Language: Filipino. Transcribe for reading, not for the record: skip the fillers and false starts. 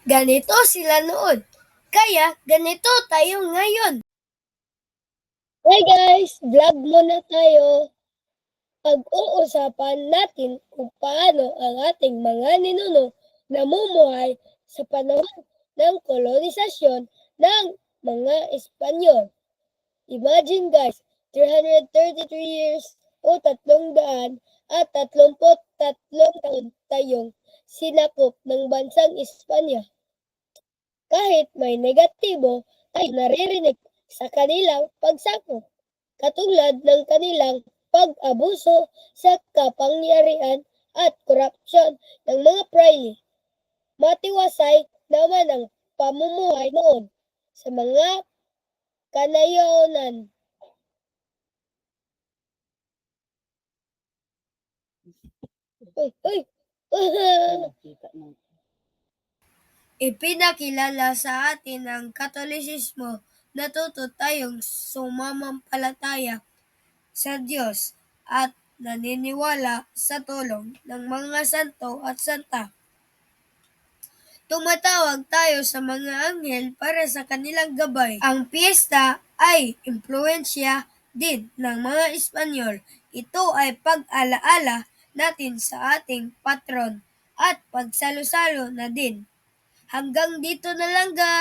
Ganito sila noon, kaya ganito tayo ngayon. Hi guys! Vlog muna tayo. Pag-uusapan natin kung paano ang ating mga ninuno namumuhay sa panahon ng kolonisasyon ng mga Espanyol. Imagine guys, 333 years o 333 taon tayong sinakop ng bansang Espanya. Kahit may negatibo tayo naririnig sa kanilang pagsakop, katulad ng kanilang pag-abuso sa kapangyarihan at korupsyon ng mga praile. Matiwasay naman ang pamumuhay noon sa mga kanayonan. Ipinakilala sa atin ang Katolisismo, natuto tayong sumamampalataya sa Diyos at naniniwala sa tulong ng mga santo at santa. Tumatawag tayo sa mga anghel para sa kanilang gabay. Ang piyesta ay impluensya din ng mga Espanyol. Ito ay pag-alaala natin sa ating patron at pagsalo-salo na din. Hanggang dito na lang guys!